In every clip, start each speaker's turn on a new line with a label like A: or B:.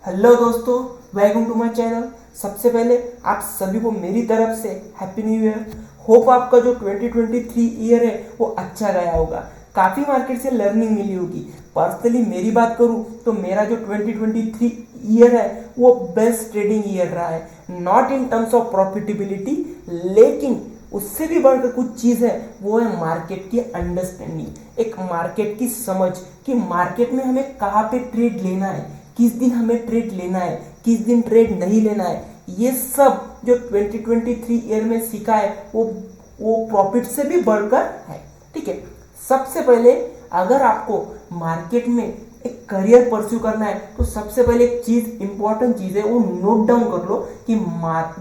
A: Hello दोस्तों, welcome to my channel. सबसे पहले आप सभी को मेरी तरफ से हैप्पी न्यू ईयर। होप आपका जो 2023 ईयर है वो अच्छा गया होगा। काफ़ी मार्केट से लर्निंग मिली होगी। पर्सनली मेरी बात करूं तो मेरा जो 2023 ईयर है वो बेस्ट ट्रेडिंग ईयर रहा है। Not in terms of profitability, लेकिन उससे भी बढ़कर कुछ चीज़ है, वो है मार्केट की अंडरस्टैंडिंग, एक मार्केट की समझ कि मार्केट में हमें कहाँ पे ट्रेड लेना है, किस दिन हमें ट्रेड लेना है, किस दिन ट्रेड नहीं लेना है। ये सब जो 2023 ईयर में सीखा है वो प्रॉफिट से भी बढ़कर है। ठीक है, सबसे पहले अगर आपको मार्केट में एक करियर परस्यू करना है तो सबसे पहले एक चीज इंपॉर्टेंट चीज है वो नोट डाउन कर लो कि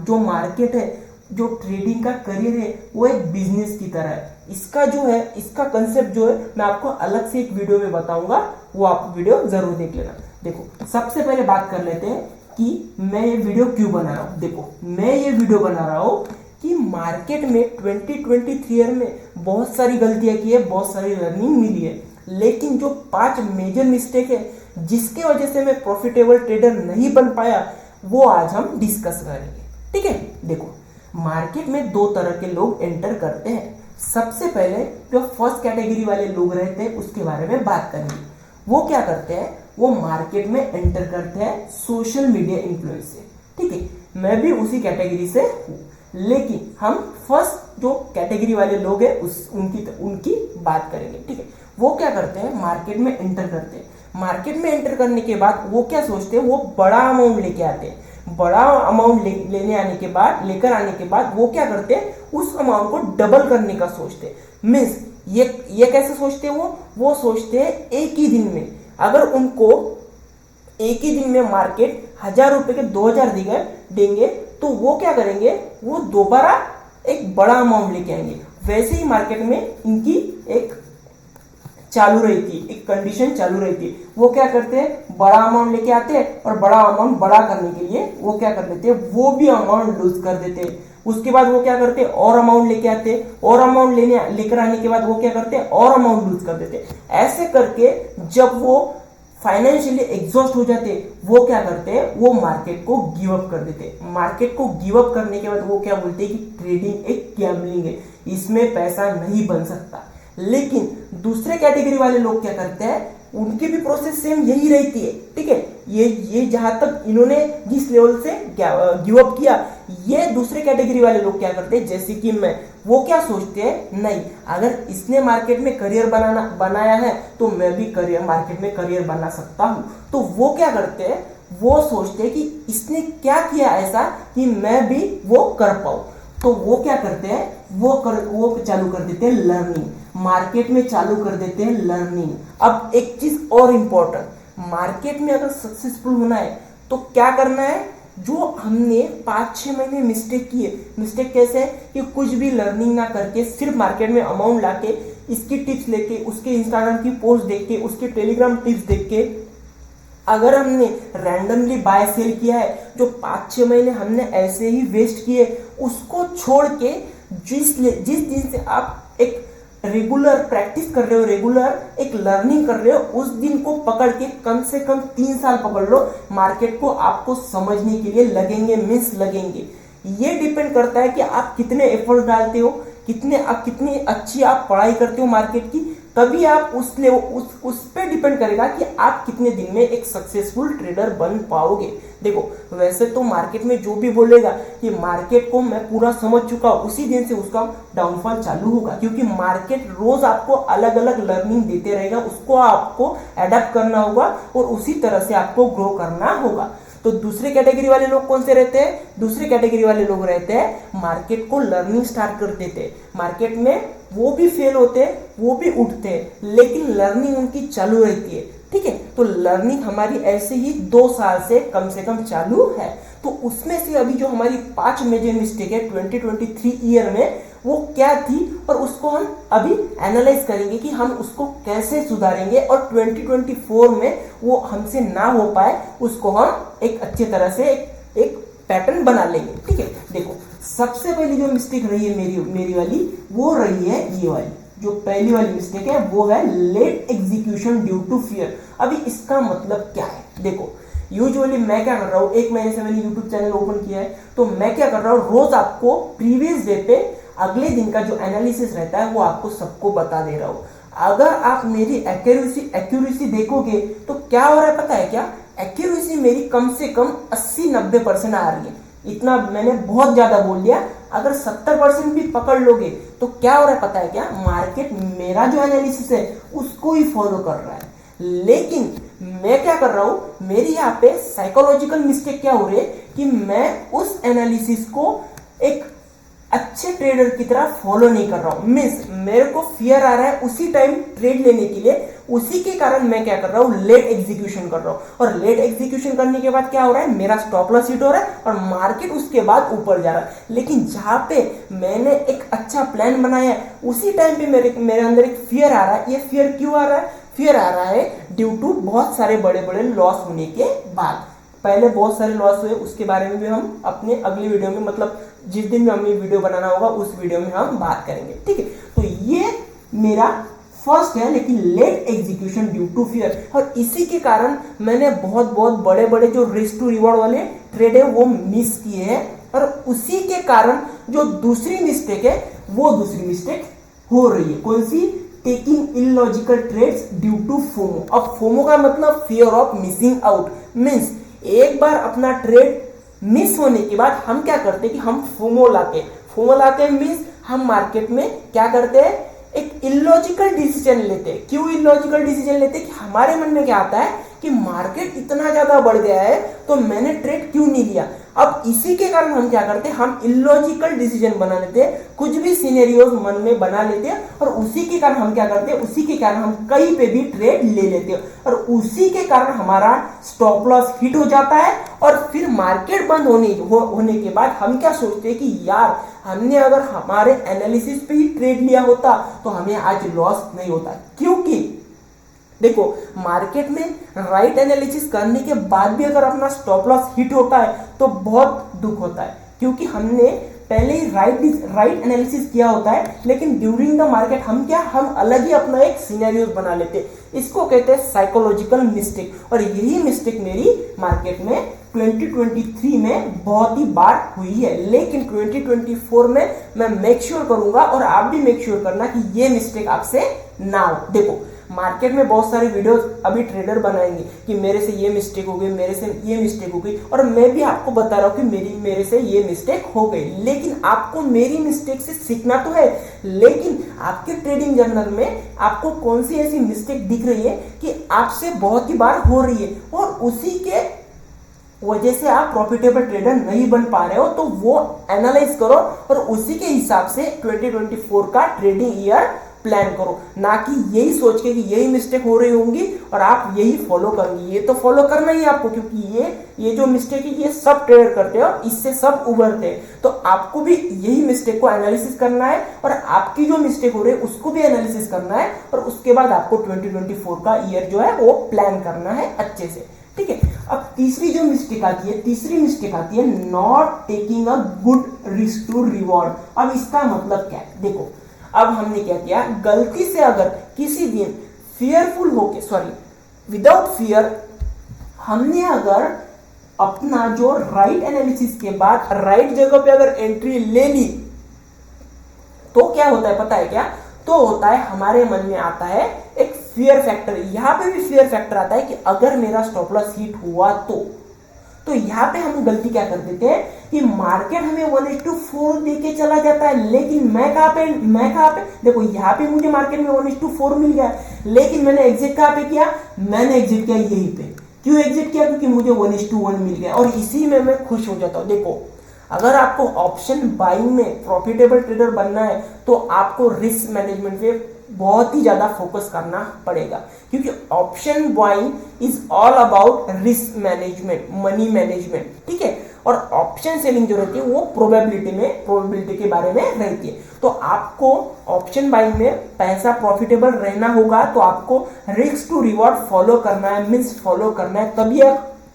A: जो मार्केट है, जो ट्रेडिंग का करियर है वो एक बिजनेस की तरह है। इसका जो है, इसका कंसेप्ट जो है मैं आपको अलग से एक वीडियो में बताऊंगा, वो आप वीडियो जरूर देख लेना। देखो, सबसे पहले बात कर लेते हैं कि मैं ये वीडियो क्यों बना रहा हूँ। देखो, मैं ये वीडियो बना रहा हूँ कि मार्केट में 2023 ईयर में बहुत सारी गलतियां की है, बहुत सारी लर्निंग मिली है, लेकिन जो 5 मेजर मिस्टेक है जिसके वजह से मैं प्रॉफिटेबल ट्रेडर नहीं बन पाया, वो आज हम डिस्कस करेंगे। ठीक है, देखो, मार्केट में दो तरह के लोग एंटर करते हैं। सबसे पहले जो फर्स्ट कैटेगरी वाले लोग रहते हैं उसके बारे में बात करेंगे। वो क्या करते हैं, वो मार्केट में एंटर करते हैं सोशल मीडिया इन्फ्लुएंस से। ठीक है, मैं भी उसी कैटेगरी से हूँ, लेकिन हम फर्स्ट जो कैटेगरी वाले लोग हैं उनकी बात करेंगे। ठीक है, वो क्या करते हैं, मार्केट में एंटर करते हैं। मार्केट में एंटर करने के बाद वो क्या सोचते हैं, वो बड़ा अमाउंट लेके आते हैं। बड़ा अमाउंट लेकर आने के बाद वो क्या करते हैं, उस अमाउंट को डबल करने का सोचते हैं। मीन्स ये कैसे सोचते हैं, वो सोचते हैं एक ही दिन में, अगर उनको एक ही दिन में मार्केट 1000 रुपए के 2000 देंगे तो वो क्या करेंगे, वो दोबारा एक बड़ा अमाउंट लेके आएंगे। वैसे ही मार्केट में इनकी एक चालू रहती है, एक कंडीशन चालू रहती है। वो क्या करते हैं, बड़ा अमाउंट लेके आते हैं और बड़ा अमाउंट बड़ा करने के लिए वो क्या कर लेते हैं, वो भी अमाउंट लूज कर देते हैं। उसके बाद वो क्या करते हैं, और अमाउंट लेके आते हैं, और अमाउंट लेकर आने के बाद वो क्या करते हैं, और अमाउंट लूज कर देते हैं। ऐसे करके जब वो फाइनेंशियली एग्जॉस्ट हो जाते, वो क्या करते हैं, वो मार्केट को गिव अप कर देते। मार्केट को गिव अप करने के बाद वो क्या बोलते हैं कि ट्रेडिंग एक गैम्बलिंग है, इसमें पैसा नहीं बन सकता। लेकिन दूसरे कैटेगरी वाले लोग क्या करते हैं, उनकी भी प्रोसेस सेम यही रहती है। ठीक है, ये जहां तक इन्होंने जिस लेवल से गिव अप किया, ये दूसरे कैटेगरी वाले लोग क्या करते हैं, जैसे कि मैं, वो क्या सोचते हैं, नहीं, अगर इसने मार्केट में करियर बनाया है तो मैं भी मार्केट में करियर बना सकता हूं। तो वो क्या करते हैं, वो सोचते हैं कि इसने क्या किया ऐसा कि मैं भी वो कर पाऊं। तो वो क्या करते हैं, वो चालू कर देते हैं लर्निंग, मार्केट में चालू कर देते हैं लर्निंग। अब एक चीज और इंपॉर्टेंट, मार्केट में अगर सक्सेसफुल होना है तो क्या करना है, जो हमने 5-6 महीने मिस्टेक किए, मिस्टेक कैसे है कि कुछ भी लर्निंग ना करके सिर्फ मार्केट में अमाउंट लाके इसकी टिप्स लेके, उसके इंस्टाग्राम की पोस्ट देख के, उसके टेलीग्राम टिप्स देख के अगर हमने रैंडमली बाय सेल किया है, जो 5-6 महीने हमने ऐसे ही वेस्ट किए, उसको छोड़ के जिस दिन से आप एक रेगुलर प्रैक्टिस कर रहे हो, रेगुलर एक लर्निंग कर रहे हो, उस दिन को पकड़ के कम से कम 3 साल पकड़ लो, मार्केट को आपको समझने के लिए लगेंगे, मिस लगेंगे। ये डिपेंड करता है कि आप कितने एफर्ट डालते हो, कितनी अच्छी आप पढ़ाई करते हो मार्केट की, तभी आप उस पे डिपेंड करेगा कि आप कितने दिन में एक सक्सेसफुल ट्रेडर बन पाओगे। देखो, वैसे तो मार्केट में जो भी बोलेगा कि मार्केट को मैं पूरा समझ चुका हूं, उसी दिन से उसका डाउनफॉल चालू होगा, क्योंकि मार्केट रोज आपको अलग अलग लर्निंग देते रहेगा, उसको आपको एडेप्ट करना होगा और उसी तरह से आपको ग्रो करना होगा। तो दूसरे कैटेगरी वाले लोग कौन से रहते हैं, दूसरे कैटेगरी वाले लोग रहते हैं मार्केट को लर्निंग स्टार्ट कर देते हैं, मार्केट में वो भी फेल होते हैं, वो भी उठते हैं, लेकिन लर्निंग उनकी चालू रहती है। ठीक है, तो लर्निंग हमारी ऐसे ही 2 साल से कम चालू है। तो उसमें से अभी जो हमारी 5 मेजर मिस्टेक है 2023 ईयर में, वो क्या थी, और उसको हम अभी एनालाइज करेंगे कि हम उसको कैसे सुधारेंगे, और 2024 में वो हमसे ना हो पाए, उसको हम एक अच्छे तरह से एक पैटर्न बना लेंगे। ठीक है, देखो, सबसे पहली जो मिस्टेक रही है मेरी वाली, वो रही है ये वाली, जो पहली वाली मिस्टेक है वो है late execution due to fear. अभी इसका मतलब क्या है, देखो, यूजुअली मैं क्या कर रहा हूँ, 1 महीने से मैंने यूट्यूब चैनल ओपन किया है, तो मैं क्या कर रहा हूँ, रोज आपको प्रीवियस डे पे अगले दिन का जो एनालिसिस रहता है वो आपको सबको बता दे रहा हूँ। अगर आप मेरी एक्यूरेसी देखोगे तो क्या हो रहा है पता है क्या, एक्यूरेसी मेरी कम से कम 80-90% आ रही है। इतना मैंने बहुत ज्यादा बोल दिया। अगर 70% भी पकड़ लोगे तो क्या हो रहा है पता है क्या, मार्केट मेरा जो एनालिसिस है उसको ही फॉलो कर रहा है। लेकिन मैं क्या कर रहा हूं, मेरी यहाँ पे साइकोलॉजिकल मिस्टेक क्या हो रही है कि मैं उस एनालिसिस को एक अच्छे ट्रेडर की तरह फॉलो नहीं कर रहा हूं। मीन्स मेरे को फियर आ रहा है उसी टाइम ट्रेड लेने के लिए, उसी के कारण मैं क्या कर रहा हूं, लेट एग्जीक्यूशन कर रहा हूं। और लेट एग्जीक्यूशन करने के बाद क्या हो रहा है, मेरा स्टॉप लॉस हिट हो रहा है और मार्केट उसके बाद ऊपर जा रहा है। लेकिन जहां पे मैंने एक अच्छा प्लान बनाया है उसी टाइम पे मेरे अंदर एक फियर आ रहा है। ये फियर क्यों आ रहा है, फियर आ रहा है ड्यू टू बहुत सारे बड़े बड़े लॉस होने के बाद। पहले बहुत सारे लॉस हुए, उसके बारे में भी हम अपने अगली वीडियो में, मतलब जिस दिन में हमें वीडियो बनाना होगा उस वीडियो में हम बात करेंगे, ठीक है। तो ये मेरा फर्स्ट है, लेकिन late execution due to fear, और इसी के कारण मैंने बहुत बहुत बड़े बड़े जो रिस्क टू रिवॉर्ड वाले ट्रेड है वो मिस किए हैं। और उसी के कारण जो दूसरी मिस्टेक है वो दूसरी मिस्टेक हो रही है। कौन सी, taking illogical trades due to FOMO. अब फोमो का मतलब fear of missing out. Means एक बार अपना ट्रेड मिस होने के बाद हम क्या करते हैं कि हम फोमो लाते हैं। मीन्स हम मार्केट में क्या करते हैं, एक इलॉजिकल डिसीजन लेते हैं। क्यों इलॉजिकल डिसीजन लेते हैं कि हमारे मन में क्या आता है कि मार्केट इतना ज्यादा बढ़ गया है तो मैंने ट्रेड क्यों नहीं लिया। अब इसी के कारण हम क्या करते हैं, हम इलॉजिकल डिसीजन बना लेते हैं, कुछ भी सिनेरियोज मन में बना लेते हैं और उसी के कारण हम क्या करते हैं, उसी के कारण हम कहीं पे भी ट्रेड ले लेते हैं और उसी के कारण हमारा स्टॉप लॉस हिट हो जाता है। और फिर मार्केट बंद होने के बाद हम क्या सोचते हैं कि यार हमने अगर हमारे एनालिसिस पे ही ट्रेड लिया होता तो हमें आज लॉस नहीं होता। क्योंकि देखो मार्केट में राइट एनालिसिस करने के बाद भी अगर अपना स्टॉप लॉस हिट होता है तो बहुत दुख होता है, क्योंकि हमने पहले ही राइट एनालिसिस किया होता है, लेकिन ड्यूरिंग द मार्केट हम अलग ही अपना एक सिनेरियो बना लेते हैं। इसको कहते हैं साइकोलॉजिकल मिस्टेक। और यही मिस्टेक मेरी मार्केट में 2023 में बहुत ही बार हुई है। लेकिन 2024 में मैं मेक श्योर करूंगा और आप भी मेक श्योर करना कि ये मिस्टेक आपसे ना हो। देखो मार्केट में बहुत सारे वीडियोस अभी ट्रेडर बनाएंगे कि मेरे से ये मिस्टेक हो गई, मेरे से ये मिस्टेक हो गई, और मैं भी आपको बता रहा हूँ कि मेरे से ये मिस्टेक हो गई। लेकिन आपको मेरी मिस्टेक से सीखना तो है, लेकिन आपके ट्रेडिंग जर्नल में आपको कौन सी ऐसी मिस्टेक दिख रही है कि आपसे बहुत ही बार हो रही है और उसी के वजह से आप प्रॉफिटेबल ट्रेडर नहीं बन पा रहे हो, तो वो एनालाइज करो और उसी के हिसाब से 2024 का ट्रेडिंग ईयर प्लान करो। ना कि यही सोच के कि यही मिस्टेक हो रही होंगी और आप यही फॉलो करेंगे। ये तो फॉलो करना ही आपको, क्योंकि ये जो मिस्टेक है ये सब ट्रेडर करते हो, इससे सब उभरते हैं। तो आपको भी यही मिस्टेक को एनालिसिस करना है और आपकी जो मिस्टेक हो रही है उसको भी एनालिसिस करना है और उसके बाद आपको 2024 का ईयर जो है वो प्लान करना है अच्छे से, ठीक है। अब तीसरी जो मिस्टेक आती है not taking a good risk to reward. अब इसका मतलब क्या है, देखो अब हमने क्या किया, गलती से अगर किसी दिन विदाउट फियर हमने अगर अपना जो राइट एनालिसिस के बाद राइट जगह पे अगर एंट्री ले ली तो क्या होता है पता है क्या, तो होता है हमारे मन में आता है एक फियर फैक्टर। यहां पे भी फियर फैक्टर आता है कि अगर मेरा स्टॉप लॉस हिट हुआ तो यहाँ पे हम गलती क्या कर देते हैं कि मार्केट हमें 1:4 देके चला जाता है, लेकिन मैं कहाँ पे देखो यहाँ पे मुझे मार्केट में 1:4 मिल गया, लेकिन मैंने एग्जिट कहाँ पे किया, मैंने एग्जिट किया यहीं पे। क्यों एग्जिट किया, क्योंकि मुझे 1:1 मिल गया और इसी में मैं खुश हो जाता हूँ। देखो अगर आपको ऑप्शन बाइंग में प्रॉफिटेबल ट्रेडर बनना है तो आपको रिस्क मैनेजमेंट पे बहुत ही ज्यादा फोकस करना पड़ेगा, क्योंकि option buying is all about risk management, money management, ठीक है। और ऑप्शन सेलिंग जो रहती है वो प्रोबेबिलिटी के बारे में रहती है। तो आपको ऑप्शन बाइंग में पैसा प्रॉफिटेबल रहना होगा तो आपको रिस्क टू रिवॉर्ड फॉलो करना है, मीन्स फॉलो करना है,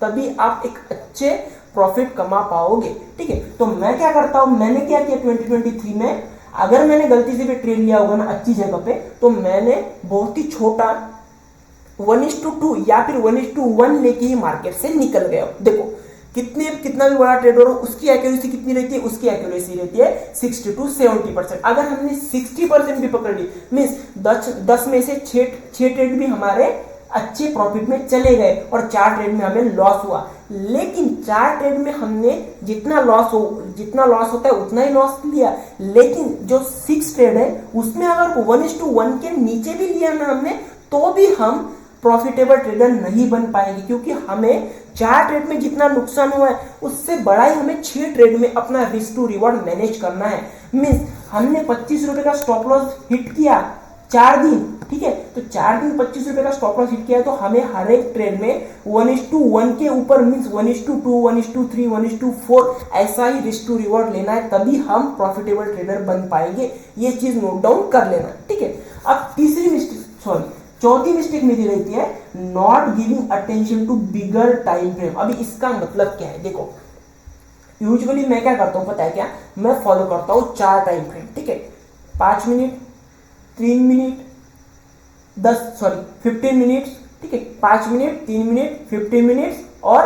A: तभी आप एक अच्छे प्रॉफिट कमा पाओगे, ठीक है। तो मैं क्या करता हूं, मैंने क्या किया 2023 में, अगर मैंने गलती से भी ट्रेड लिया होगा ना अच्छी जगह पे, तो मैंने बहुत ही छोटा 1:2 या फिर 1:1 लेके ही मार्केट से निकल गए हो। देखो कितना भी बड़ा ट्रेडर हो उसकी एक्यूरेसी कितनी रहती है, उसकी एक्यूरेसी रहती है 60 to 70%। अगर हमने 60% भी पकड़ ली मीन्स 10 में से 6 ट्रेड भी हमारे अच्छे प्रॉफिट में चले गए और 4 ट्रेड में हमें लॉस हुआ। लेकिन 4 ट्रेड में हमने जितना लॉस होता है उतना ही लॉस लिया। लेकिन जो 6 ट्रेड है उसमें अगर 1:1 के नीचे भी लिया ना हमने तो भी हम प्रॉफिटेबल ट्रेडर नहीं बन पाएंगे, क्योंकि हमें 4 ट्रेड में जितना नुकसान हुआ है उससे बड़ा ही हमें 6 ट्रेड में अपना रिस्क टू रिवॉर्ड मैनेज करना है। मीन्स हमने 25 रुपए का स्टॉप लॉस हिट किया 4 दिन, ठीक है, तो 4 दिन 25 रुपए का स्टॉप लॉस हिट किया तो हमें हर एक ट्रेड में 1:1 के ऊपर मीन्स 1:2, 1:3, 1:4 ऐसा ही रिस्क टू रिवॉर्ड लेना है, तभी हम प्रॉफिटेबल ट्रेडर बन पाएंगे। ये चीज नोट डाउन कर लेना, ठीक है। अब चौथी मिस्टेक मेरी रहती है not giving attention to bigger time frame. अभी इसका मतलब क्या है, देखो यूजुअली मैं क्या करता हूं पता है क्या, मैं फॉलो करता हूं 4 टाइम फ्रेम, ठीक है, 5 मिनट, 3 मिनट, 15 मिनट, ठीक है, 5 मिनट, 3 मिनट, 15 मिनट और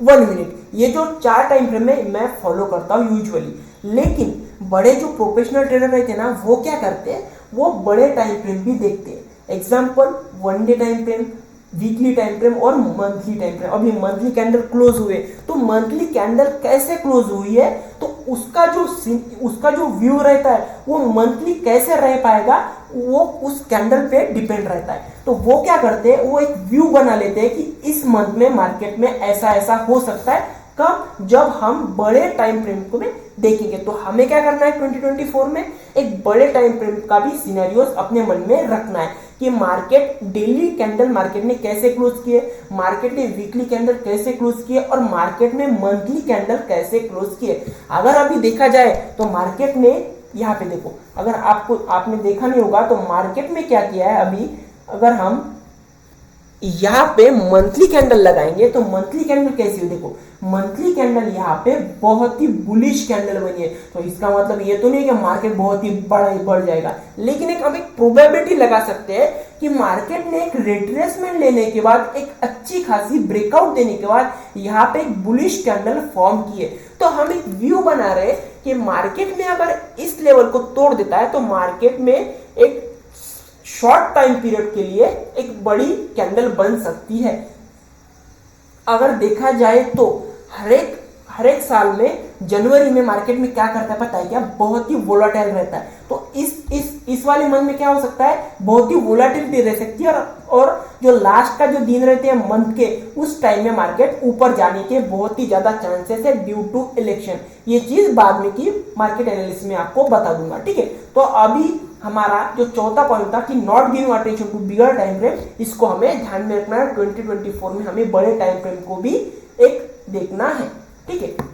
A: 1 मिनट। ये जो 4 टाइम फ्रेम में मैं फॉलो करता हूं यूजुअली। लेकिन बड़े जो प्रोफेशनल ट्रेडर रहते हैं ना वो क्या करते हैं, वो बड़े टाइम फ्रेम भी देखते हैं। Example 1 day time frame, weekly time frame और मंथली टाइम फ्रेम। अभी मंथली कैंडल क्लोज हुए तो मंथली कैंडल कैसे क्लोज हुई है तो उसका जो व्यू रहता है वो मंथली कैसे रह पाएगा वो उस कैंडल पे डिपेंड रहता है। तो वो क्या करते हैं, वो एक व्यू बना लेते हैं कि इस मंथ में मार्केट में ऐसा ऐसा हो सकता है। कब, जब हम बड़े टाइम फ्रेम को में देखेंगे। तो हमें क्या करना है 2024 में, एक बड़े टाइम फ्रेम का भी सिनेरियोस अपने मन में रखना है कि मार्केट डेली कैंडल मार्केट ने कैसे क्लोज किए, मार्केट ने वीकली कैंडल कैसे क्लोज किए और मार्केट में मंथली कैंडल कैसे क्लोज किए। अगर अभी देखा जाए तो मार्केट ने यहाँ पे देखो, अगर आपने देखा नहीं होगा तो मार्केट में क्या किया है, अभी अगर हम यहाँ पे मंथली कैंडल लगाएंगे तो मंथली कैंडल कैसी हो, देखो मंथली कैंडल यहाँ पे बहुत ही बुलिश कैंडल बनी है। तो इसका मतलब ये तो नहीं कि मार्केट बहुत ही बढ़ जाएगा, लेकिन हम एक प्रोबेबिलिटी लगा सकते हैं कि मार्केट ने एक रिट्रेसमेंट लेने के बाद एक अच्छी खासी ब्रेकआउट देने के बाद यहाँ पे एक बुलिश कैंडल फॉर्म की है। तो हम एक व्यू बना रहे कि मार्केट में अगर इस लेवल को तोड़ देता है तो मार्केट में एक शॉर्ट टाइम पीरियड के लिए एक बड़ी कैंडल बन सकती है। अगर देखा जाए तो हर एक साल में जनवरी में मार्केट में क्या करता है पता है क्या, बहुत ही वोलाटाइल रहता है। तो इस वाले मंथ में क्या हो सकता है, बहुत ही वोलाटिलिटी रह सकती है और जो लास्ट का जो दिन रहते हैं मंथ के उस टाइम में मार्केट ऊपर जाने के बहुत ही ज्यादा चांसेस है ड्यू टू इलेक्शन। ये चीज बाद में की मार्केट एनालिसिस में आपको बता दूंगा, ठीक है। तो अभी हमारा जो चौथा पॉइंट था कि not giving attention to bigger time frame, इसको हमें ध्यान में रखना है। 2024 में हमें बड़े टाइम फ्रेम को भी एक देखना है, ठीक है।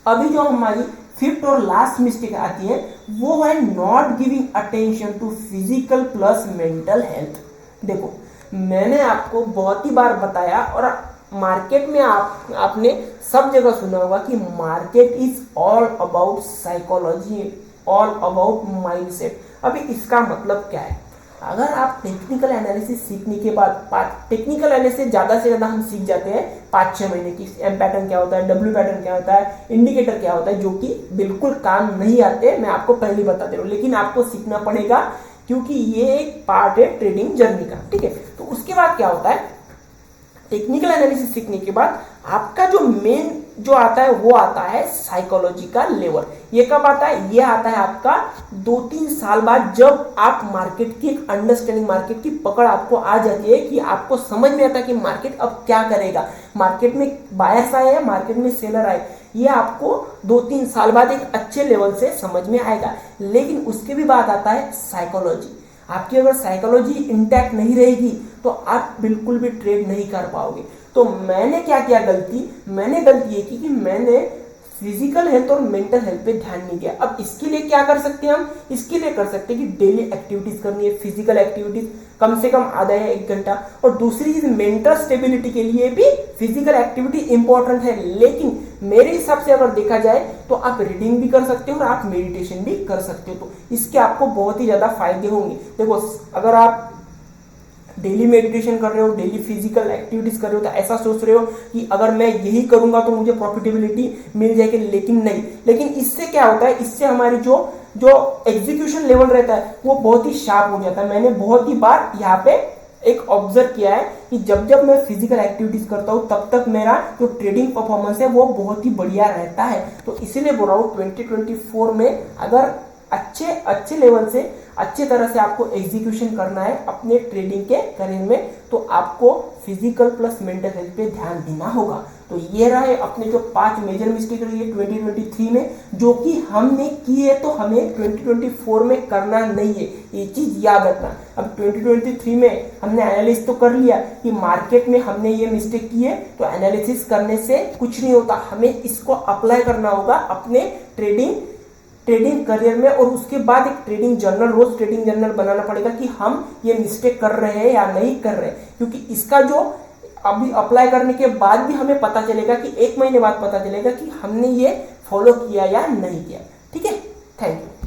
A: अभी जो हमारी 5th और लास्ट मिस्टेक आती है वो है not giving attention to physical plus mental health. देखो मैंने आपको बहुत ही बार बताया और मार्केट में आपने सब जगह सुना होगा कि market is all about psychology, all about mindset. अभी इसका मतलब क्या है, अगर आप टेक्निकल एनालिसिस सीखने के बाद, टेक्निकल एनालिसिस ज़्यादा से ज़्यादा हम सीख जाते हैं 5-6 महीने की, एम पैटर्न क्या होता है, डब्ल्यू पैटर्न क्या होता है, इंडिकेटर क्या होता है, जो कि बिल्कुल काम नहीं आते, मैं आपको पहले बता दे रहा हूँ, लेकिन आपको सीखना पड़ेगा क्योंकि ये एक पार्ट है ट्रेडिंग जर्नी का, ठीक है। तो उसके बाद क्या होता है, टेक्निकल एनालिसिस सीखने के बाद आपका जो मेन जो आता है वो आता है साइकोलॉजी का लेवल। ये कब आता है, ये आता है आपका 2-3 साल बाद, जब आप मार्केट की एक अंडरस्टैंडिंग, मार्केट की पकड़ आपको आ जाती है कि आपको समझ में आता है कि मार्केट अब क्या करेगा, मार्केट में बायर्स आए हैं, मार्केट में सेलर आए, ये आपको 2-3 साल बाद एक अच्छे लेवल से समझ में आएगा। लेकिन उसके भी बाद आता है साइकोलॉजी। आपकी अगर साइकोलॉजी इंटैक्ट नहीं रहेगी तो आप बिल्कुल भी ट्रेड नहीं कर पाओगे। तो मैंने क्या किया मैंने गलती ये की कि मैंने फिजिकल हेल्थ और मेंटल हेल्थ पे ध्यान नहीं दिया। अब इसके लिए क्या कर सकते हैं हम, इसके लिए कर सकते हैं कि डेली एक्टिविटीज करनी है, फिजिकल एक्टिविटीज कम से कम आधा या 1 घंटा। और दूसरी चीज मेंटल स्टेबिलिटी के लिए भी फिजिकल एक्टिविटी इंपॉर्टेंट है। लेकिन मेरे हिसाब से अगर देखा जाए तो आप रीडिंग भी कर सकते हो और आप मेडिटेशन भी कर सकते हो, तो इसके आपको बहुत ही ज्यादा फायदे होंगे। देखो अगर आप डेली मेडिटेशन कर रहे हो, डेली फिजिकल एक्टिविटीज कर रहे हो, तो ऐसा सोच रहे हो कि अगर मैं यही करूंगा तो मुझे प्रॉफिटेबिलिटी मिल जाएगी, लेकिन नहीं। लेकिन इससे क्या होता है, इससे हमारी जो एग्जीक्यूशन लेवल रहता है वो बहुत ही शार्प हो जाता है। मैंने बहुत ही बार यहाँ पे एक ऑब्जर्व किया है कि जब जब मैं फिजिकल एक्टिविटीज करता हूँ तब तक मेरा जो ट्रेडिंग परफॉर्मेंस है वो बहुत ही बढ़िया रहता है। तो इसीलिए बोल रहा हूँ 2024 में अगर अच्छे लेवल से अच्छे तरह से आपको एग्जीक्यूशन करना है अपने ट्रेडिंग के करियर में, तो आपको फिजिकल प्लस मेंटल हेल्थ पे ध्यान देना होगा। तो ये रहा है अपने जो 5 मेजर मिस्टेक रही है 2023 में, जो कि हमने की है, तो हमें 2024 में करना नहीं है, ये चीज याद रखना। अब 2023 में हमने एनालिसिस तो कर लिया कि मार्केट में हमने ये मिस्टेक की है, तो एनालिसिस करने से कुछ नहीं होता, हमें इसको अप्लाई करना होगा अपने ट्रेडिंग करियर में। और उसके बाद एक ट्रेडिंग जर्नल, रोज ट्रेडिंग जर्नल बनाना पड़ेगा कि हम ये मिस्टेक कर रहे हैं या नहीं कर रहे, क्योंकि इसका जो अभी अप्लाई करने के बाद भी हमें पता चलेगा कि 1 महीने बाद पता चलेगा कि हमने ये फॉलो किया या नहीं किया। ठीक है, थैंक यू।